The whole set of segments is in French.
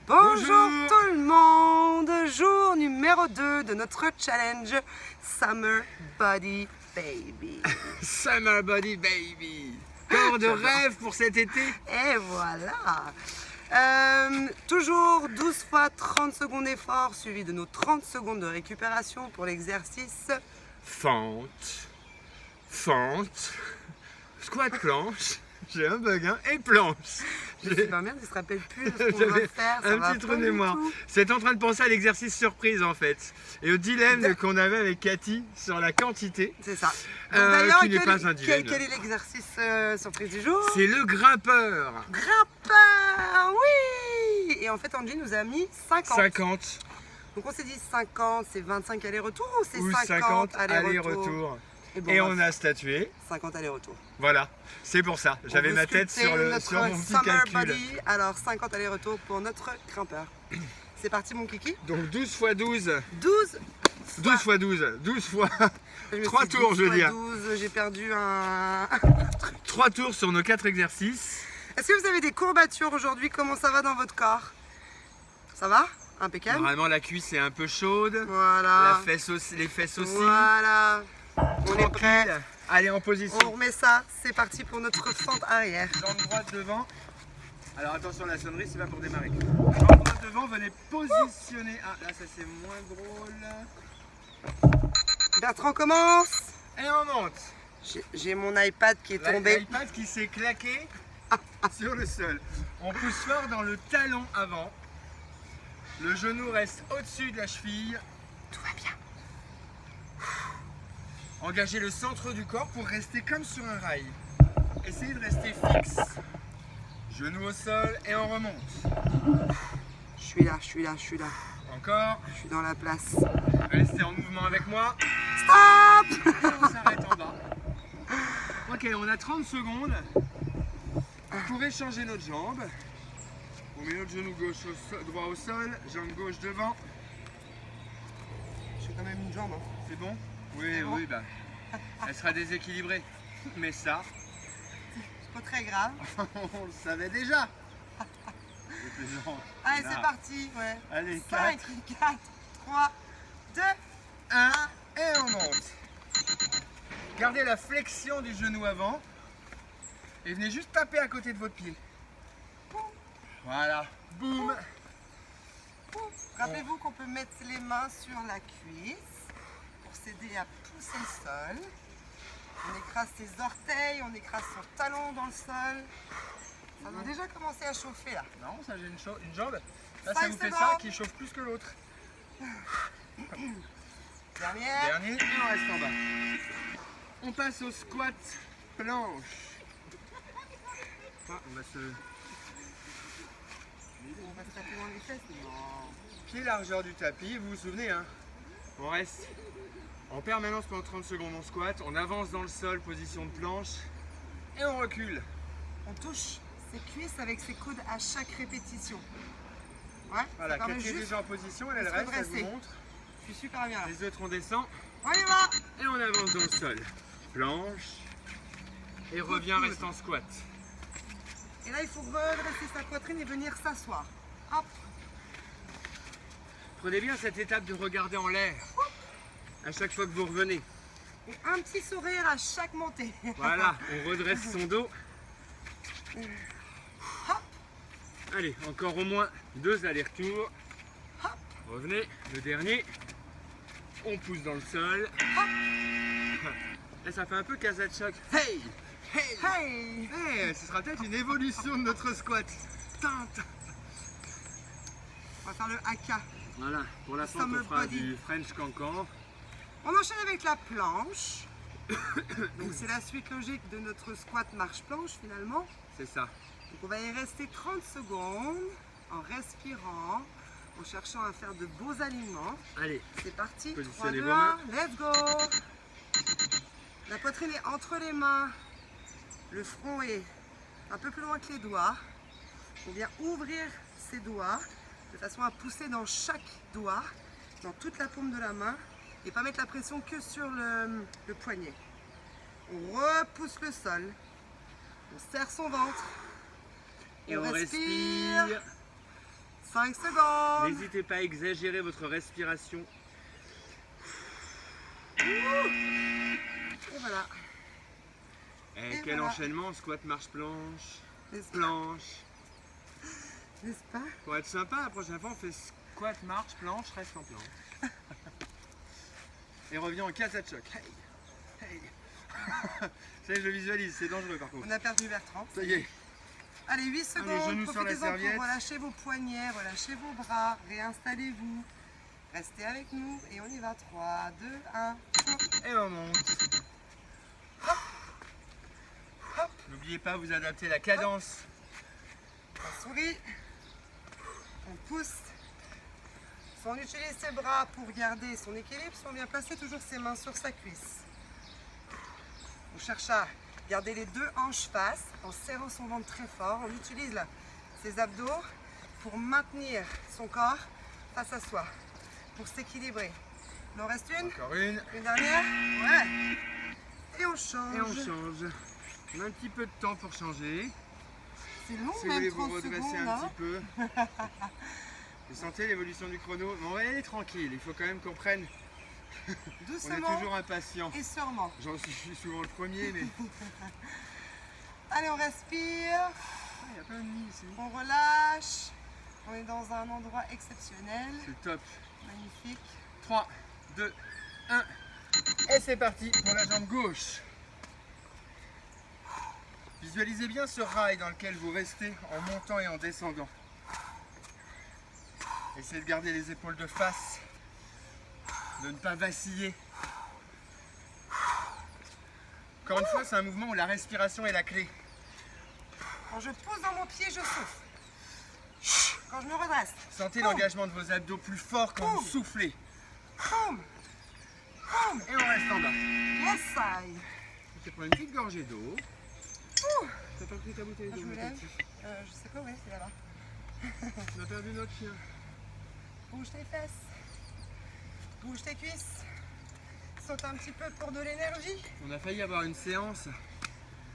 Bonjour tout le monde, jour numéro 2 de notre challenge Summer Body Baby. Summer Body Baby. Corps de rêve pour cet été. Et voilà. Toujours 12 fois 30 secondes d'effort suivi de nos 30 secondes de récupération pour l'exercice Fente, squat planche, j'ai un bug hein, et planche. C'est pas bien, tu te rappelles plus de ce qu'on va J'avais faire. un petit trou de mémoire. C'est en train de penser à l'exercice surprise en fait. Et au dilemme qu'on avait avec Cathy sur la quantité. C'est ça. D'ailleurs, qui n'est pas un dilemme. quel est l'exercice surprise du jour? C'est le grimpeur. Grimpeur, oui. Et en fait, Angie nous a mis 50. 50. Donc on s'est dit 50, c'est 25 allers-retour ou c'est Ou 50 allers-retour. allers-retour? Et on a statué. 50 allers-retours. Voilà, c'est pour ça. J'avais ma tête sur mon petit Summer calcul. Body, alors 50 allers-retours pour notre grimpeur. C'est parti mon kiki. Donc 12 x 12. 12 12 x 12. 12 fois. Je me 3 suis dit tours, 12 je veux fois dire. 12, j'ai perdu un... 3 tours sur nos 4 exercices. Est-ce que vous avez des courbatures aujourd'hui? Comment ça va dans votre corps? Ça va? Impeccable. Normalement la cuisse est un peu chaude. Voilà. Les fesses aussi. Voilà. On est prêt. Allez en position. On remet ça. C'est parti pour notre fente arrière. Jambe droite devant. Alors attention, la sonnerie c'est pas pour démarrer. Jambe droite devant, venez positionner. Ah là ça c'est moins drôle. Bertrand commence. Et on monte. J'ai mon iPad qui est tombé. L'iPad qui s'est claqué sur le sol. On pousse fort dans le talon avant. Le genou reste au-dessus de la cheville. Tout va bien. Engagez le centre du corps pour rester comme sur un rail. Essayez de rester fixe. Genou au sol et on remonte. Je suis là, je suis là, je suis là. Encore. Je suis dans la place. Restez en mouvement avec moi. Stop. Et on s'arrête en bas. Ok, on a 30 secondes pour échanger notre jambe. On met notre genou gauche droit au sol, jambe gauche devant. J'ai quand même une jambe. Hein. C'est bon? Oui, C'est bon. oui, bah. Elle sera déséquilibrée. Mais ça, C'est pas très grave. on le savait déjà. Je plaisante. Allez, Là. c'est parti. Ouais. Allez, 5, 4, 3, 2. 1 et on monte. Gardez la flexion du genou avant et venez juste taper à côté de votre pied. Voilà, boum. Rappelez-vous qu'on peut mettre les mains sur la cuisse pour s'aider à pousser le sol. On écrase ses orteils, on écrase son talon dans le sol. Ça doit déjà commencer à chauffer là. Non, ça j'ai une jambe. Là, 5 ça vous fait ça secondes. qui chauffe plus que l'autre. Dernière. Dernier et on reste en bas. On passe au squat planche. Ah, on va se... On va se taper dans les fesses. Non. Pied largeur du tapis, vous vous souvenez hein. On reste en permanence pendant 30 secondes, on squatte, on avance dans le sol, position de planche, et on recule. On touche ses cuisses avec ses coudes à chaque répétition. Ouais, Voilà, ça permet Cathy est juste déjà en position, elle de se reste, elle redresser. vous montre. Je suis super bien là. Les autres on descend, On y va. et on avance dans le sol. Planche, et revient, reste en squat. Et là, il faut redresser sa poitrine et venir s'asseoir. Hop. Prenez bien cette étape de regarder en l'air, à chaque fois que vous revenez. Et un petit sourire à chaque montée. Voilà, on redresse son dos. Hop. Allez, encore au moins 2 allers-retours. Hop. Revenez, le dernier. On pousse dans le sol. Et ça fait un peu casa de choc. Hey! Hey! Hey. Hey! Ce sera peut-être une évolution de notre squat. Tinte. On va faire le haka. Voilà, pour la fente, Summer on fera body. du French cancan. On enchaîne avec la planche. Donc c'est la suite logique de notre squat marche-planche finalement. C'est ça. Donc on va y rester 30 secondes en respirant, en cherchant à faire de beaux alignements. Allez, C'est parti, 3, Positionnez 2, vos 1, mains. let's go. La poitrine est entre les mains, le front est un peu plus loin que les doigts. On vient ouvrir ses doigts de façon à pousser dans chaque doigt, dans toute la paume de la main et pas mettre la pression que sur le poignet. On repousse le sol, on serre son ventre, et on respire. 5 secondes. N'hésitez pas à exagérer votre respiration. Et voilà. Et Et quel voilà. enchaînement, squat, marche, planche, N'est-ce pas? planche. N'est-ce pas? Pour être sympa, la prochaine fois, on fait squat, marche, planche, reste en planche. Et revient en Kazachok. Hey, hey. Ça y est, je le visualise, c'est dangereux par contre. On a perdu Bertrand. Ça y est. Allez, 8 secondes. genoux sur la Profitez-en serviette. pour relâcher vos poignets, relâchez vos bras, réinstallez-vous. Restez avec nous et on y va. 3, 2, 1. Et on monte. Hop. N'oubliez pas, vous adaptez la cadence. On sourit. On pousse. Si on utilise ses bras pour garder son équilibre, si on vient placer toujours ses mains sur sa cuisse. On cherche à garder les deux hanches face en serrant son ventre très fort. On utilise là, ses abdos pour maintenir son corps face à soi, pour s'équilibrer. Il en reste une. Encore une. Une dernière. Ouais. Et on change. Et on change. On a un petit peu de temps pour changer. C'est long, Si vous même voulez vous 30 redresser secondes. un Hein. petit peu. Vous sentez l'évolution du chrono? Mais on va y aller tranquille. Il faut quand même qu'on prenne. On est Doucement toujours impatient. et sûrement. J'en suis souvent le premier, mais. Allez, on respire. Il y a plein de lits ici. On relâche. On est dans un endroit exceptionnel. C'est top. Magnifique. 3, 2, 1. Et c'est parti pour la jambe gauche. Visualisez bien ce rail dans lequel vous restez en montant et en descendant. Essayez de garder les épaules de face, de ne pas vaciller. Encore une fois, c'est un mouvement où la respiration est la clé. Quand je pose dans mon pied, je souffle. Quand je me redresse, Sentez Boum. l'engagement de vos abdos plus fort quand vous Boum. soufflez. boum, boum. Et on reste en bas. Yes, I. Je vais prendre une petite gorgée d'eau. Ouh. T'as pas pris ta bouteille Je d'eau, me mon lève. petit. Je sais pas où est, c'est là-bas. On a perdu notre chien. Bouge tes fesses. Bouge tes cuisses. Saute un petit peu pour de l'énergie. On a failli avoir une séance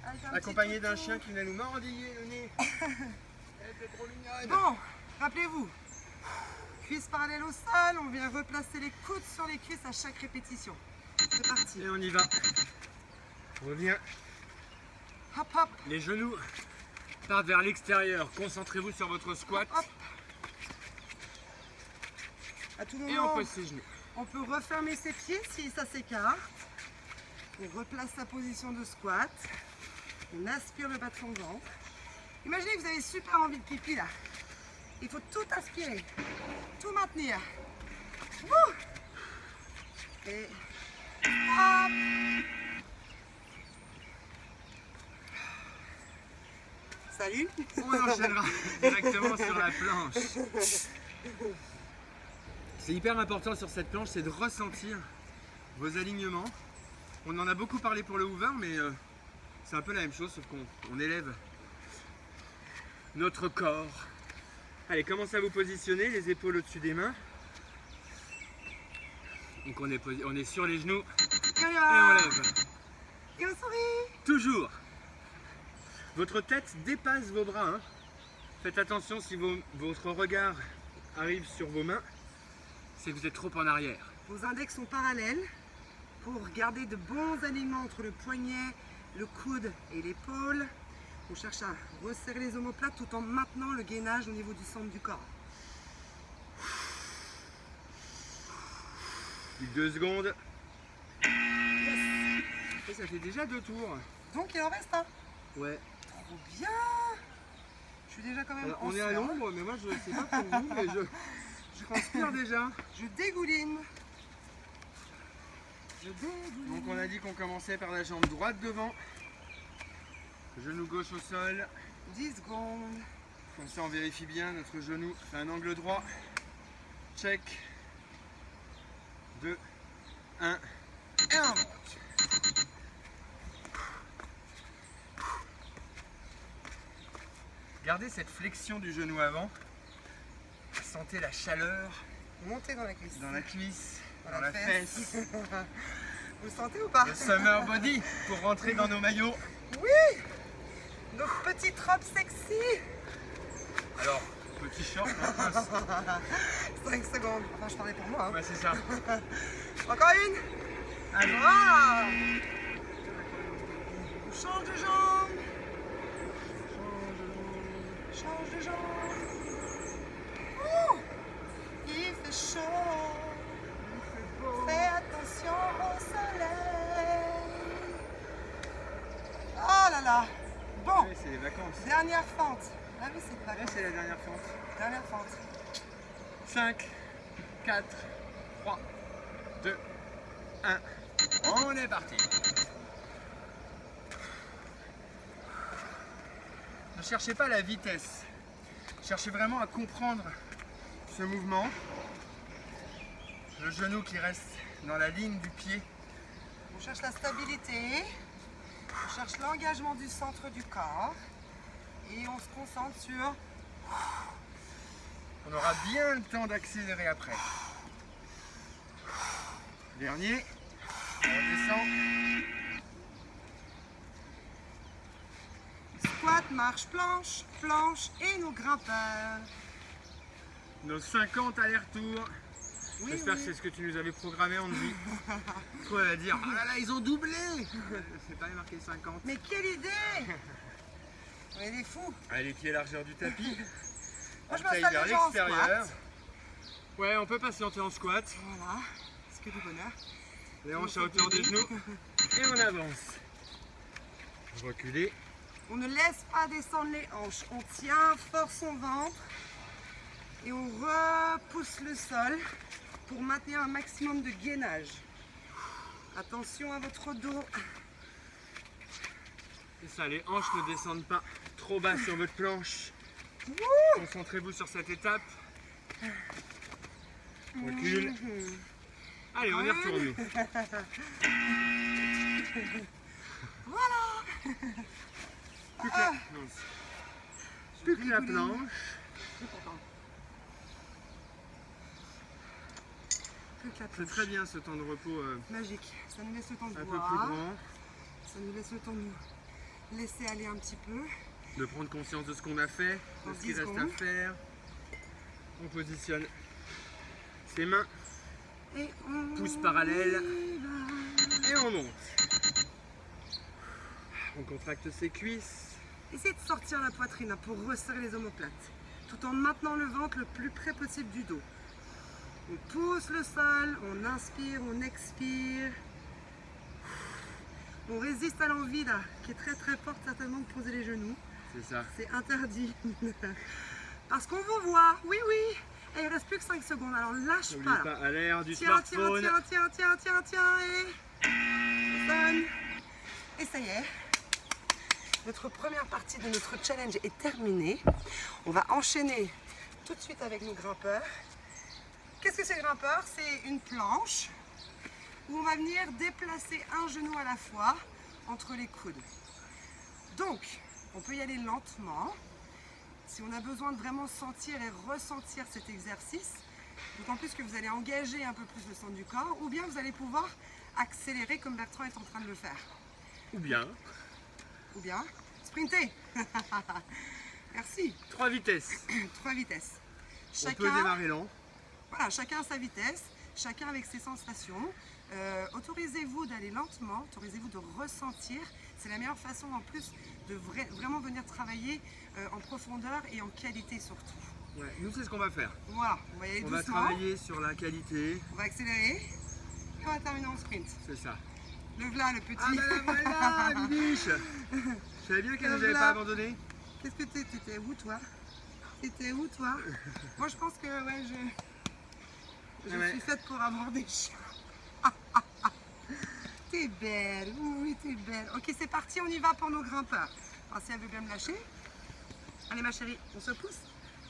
Avec un accompagnée petit d'un toutou. chien qui venait nous mordiller le nez. Elle était trop mignonne. Bon, rappelez-vous. Cuisses parallèles au sol. On vient replacer les coudes sur les cuisses à chaque répétition. C'est parti. Et on y va. On revient. Hop, hop. Les genoux partent vers l'extérieur. Concentrez-vous sur votre squat. Hop. À tout Et on moment, pose ses genoux. on peut refermer ses pieds si ça s'écarte. On replace sa position de squat. On aspire le bas de son ventre. Imaginez que vous avez super envie de pipi là. Il faut tout aspirer, tout maintenir. Wouh. Et hop. Salut. On enchaînera directement sur la planche. C'est hyper important sur cette planche, c'est de ressentir vos alignements. On en a beaucoup parlé pour le hoover, mais c'est un peu la même chose, sauf qu'on élève notre corps. Allez, commencez à vous positionner, les épaules au-dessus des mains. Donc on est sur les genoux Et on y et va. on lève. Et on sourit. Toujours. Votre tête dépasse vos bras. Hein. Faites attention si votre regard arrive sur vos mains, c'est que vous êtes trop en arrière. Vos index sont parallèles pour garder de bons alignements entre le poignet, le coude et l'épaule. On cherche à resserrer les omoplates tout en maintenant le gainage au niveau du centre du corps. 2 secondes. Yes. Et ça fait déjà 2 tours. Donc il en reste un. Ouais. Trop bien. Je suis déjà quand même Alors, en on est à sueur. l'ombre, mais moi je sais pas pour vous, mais je transpire déjà. Je dégouline. Je dégouline. Donc on a dit qu'on commençait par la jambe droite devant. Genou gauche au sol. 10 secondes. Comme ça on vérifie bien notre genou fait un angle droit. Check. 2, 1 et on monte. Gardez cette flexion du genou avant. Sentez la chaleur Montez dans la cuisse. dans la cuisse, Dans dans la la fesse. Vous le sentez ou pas? Le summer body pour rentrer dans nos maillots. Oui. Nos petites robes sexy. Alors, petit short. Hein. 5 secondes. Enfin, je parlais pour moi. Hein. Ouais, c'est ça. Encore une. Allez. Ah. On change de jambe. Change de jambe. Ouh. Il fait chaud. Fais attention au soleil. Oh là là. Bon. Ouais, c'est les vacances. Dernière fente. Ah oui, c'est pas Là, c'est la dernière fente. Dernière fente. 5, 4, 3, 2, 1. On est parti. Ne cherchez pas la vitesse. Cherchez vraiment à comprendre ce mouvement. Le genou qui reste dans la ligne du pied. On cherche la stabilité. On cherche l'engagement du centre du corps. Et on se concentre sur... On aura bien le temps d'accélérer après. Dernier. On redescend. Squat, marche, planche, planche et nos grimpeurs. Nos 50 allers-retours. Oui, J'espère oui. que c'est ce que tu nous avais programmé, Andy. Toi, elle va dire, oh là là, ils ont doublé. C'est pas marqué 50. Mais quelle idée! On est des fous. Allez, les pieds largeur du tapis. Moi, je Taille m'installe vers déjà en l'extérieur. squat. Ouais, on peut patienter en squat. Voilà. C'est que du bonheur. Les hanches à hauteur des genoux. Et on avance. Reculer. On ne laisse pas descendre les hanches. On tient fort son ventre. Et on repousse le sol pour maintenir un maximum de gainage. Attention à votre dos. C'est ça, les hanches ne descendent pas trop bas sur votre planche. Wouh. Concentrez-vous sur cette étape. Recule. Allez, on y retourne nous. Voilà. Plus que la, non, plus que la planche. Plus que la C'est planche. très bien ce temps de repos Magique. Ça nous laisse le temps de un peu boire. plus grand. Ça nous laisse le temps de nous laisser aller un petit peu. De prendre conscience de ce qu'on a fait, Dans de ce qu'il 10 reste à secondes. faire. On positionne ses mains Et on Pouce parallèle. y va. et on monte. On contracte ses cuisses. Essayez de sortir la poitrine hein, pour resserrer les omoplates, tout en maintenant le ventre le plus près possible du dos. On pousse le sol, on inspire, on expire. On résiste à l'envie là, qui est très très forte certainement de poser les genoux. C'est ça. C'est interdit. Parce qu'on vous voit, oui oui. Et il reste plus que 5 secondes, alors lâche N'oubliez pas. Là. pas à l'air du Tiens, smartphone. tiens, et... Ça sonne. Et ça y est. Notre première partie de notre challenge est terminée. On va enchaîner tout de suite avec nos grimpeurs. Qu'est-ce que c'est le grimpeur? C'est une planche où on va venir déplacer un genou à la fois entre les coudes. Donc, on peut y aller lentement. Si on a besoin de vraiment sentir et ressentir cet exercice, d'autant plus que vous allez engager un peu plus le centre du corps, ou bien vous allez pouvoir accélérer comme Bertrand est en train de le faire. Ou bien, Ou bien sprinter. Merci. 3 vitesses. 3 vitesses. On peut démarrer lent. Voilà, chacun à sa vitesse, chacun avec ses sensations. Autorisez-vous d'aller lentement, autorisez-vous de ressentir. C'est la meilleure façon en plus de vraiment venir travailler en profondeur et en qualité surtout. Ouais, nous, c'est ce qu'on va faire. Voilà, on va y aller On va doucement, travailler sur la qualité. on va accélérer et on va terminer en sprint. C'est ça. Le voilà le petit. Ah bah la voilà, Bibiche. Je savais bien qu'elle Le nous avait voilà. pas abandonné. Qu'est-ce que t'étais où toi? T'étais où toi? Moi je pense que ouais, je Ouais. suis faite pour avoir des chiens. T'es belle, oui t'es belle. Ok c'est parti, on y va pour nos grimpeurs. Alors si elle veut bien me lâcher. Allez ma chérie, on se pousse?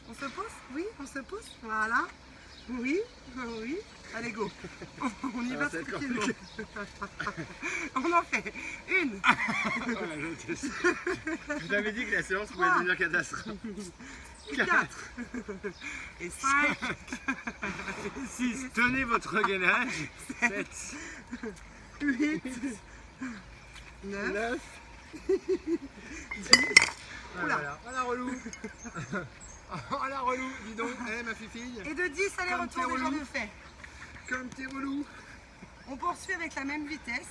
On se pousse? Oui, on se pousse. Voilà. Oui, oui. Allez go. On y va Ah, ça va être tranquillement. compliqué. On en fait une. Voilà, je t'avais dit que la séance pouvait devenir catastrophe. 4 et 5 6. Tenez votre gainage. 7. 8 9 9. Oula. Voilà, relou. Oh la relou, dis donc, ma fille. Et de 10 allers-retours Comme t'es déjà relou. de fait. Comme t'es relou. On poursuit avec la même vitesse.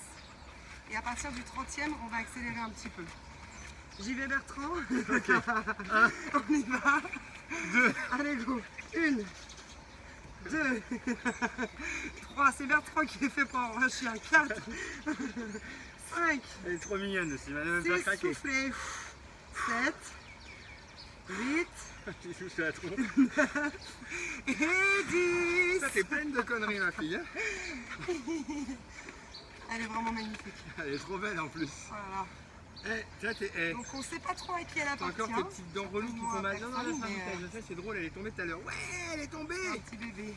Et à partir du 30e, on va accélérer un petit peu. J'y vais Bertrand. Ok. On y va. 2. Allez go. 1, 2, 3. C'est Bertrand qui est fait pour un chien. 4, 5, Elle est trop mignonne aussi, elle va me faire 6, craquer. soufflez. 7, 8 Tu souffles la trompe. et 10. Ça t'es pleine de conneries ma fille. Hein. Elle est vraiment magnifique. Elle est trop belle en plus. Voilà. Donc Donc on sait pas trop à qui elle t'as appartient. encore tes petites dents reloues qui font mal. Non, non, Personne, laisse mais, pas, je sais, c'est drôle, elle est tombée tout à l'heure. Ouais, elle est tombée. Un petit bébé.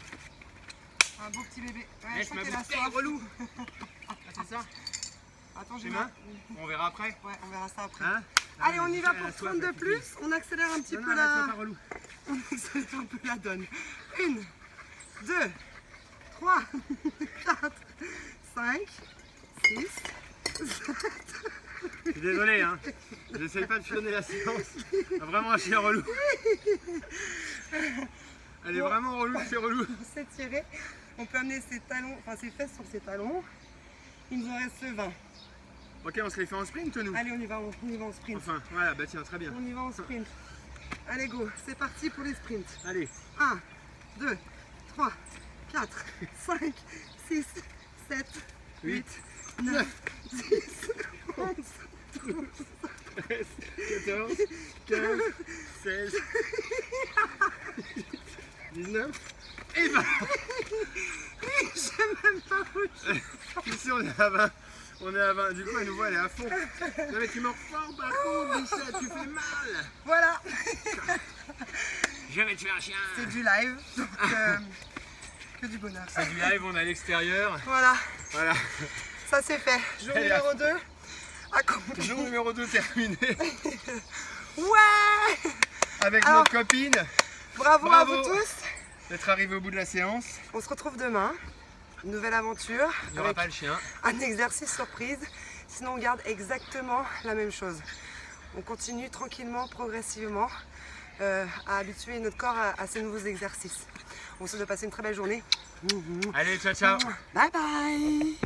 Un beau petit bébé. Ouais, je Laisse crois ma qu'elle a bouteille soif. relou. Ah, c'est ça. Attends, Tes j'ai mains On verra après. Ouais, on verra ça après. Hein? Allez, on y va Elle a pour soif, 30 de la petite plus. fille. On accélère un petit Non, peu non, elle la... soit pas relou. On accélère un peu la donne. 1, 2, 3, 4, 5, 6, 7. Je suis désolé, hein. J'essaye pas de fionner la séance. Vraiment un chien relou. Elle est vraiment relou, c'est relou. On s'est tiré. On peut amener ses talons, enfin ses fesses sur ses talons. Il nous en reste 20. Ok, on se les fait en sprint, nous. Allez, on y va en sprint. Enfin, voilà, bah tiens, très bien. On y va en sprint. Allez, go. C'est parti pour les sprints. Allez. 1, 2, 3, 4, 5, 6, 7, 8, 9, 10, 11, 12, 13, 14, 15, 16, 19 et 20. j'ai même pas bougé. Ici, on est à 20. On est à 20. Du coup, elle nous voit, elle est à fond. Non, mais tu mords fort par contre, Michel, tu fais mal. Voilà, Je vais te faire un chien. c'est du live, donc que du bonheur. C'est du live, on est à l'extérieur. Voilà, Voilà. ça c'est fait. Jour Elle est numéro 2, accompli. Jour numéro 2 terminé. Ouais. Avec Alors, notre copine. Bravo à Bravo. vous tous. D'être arrivé au bout de la séance. On se retrouve demain. Une nouvelle aventure. Il n'y aura avec pas le chien. un exercice surprise. Sinon, on garde exactement la même chose. On continue tranquillement, progressivement, à habituer notre corps à ces nouveaux exercices. On se souhaite de passer une très belle journée. Allez, ciao, ciao. Bye bye.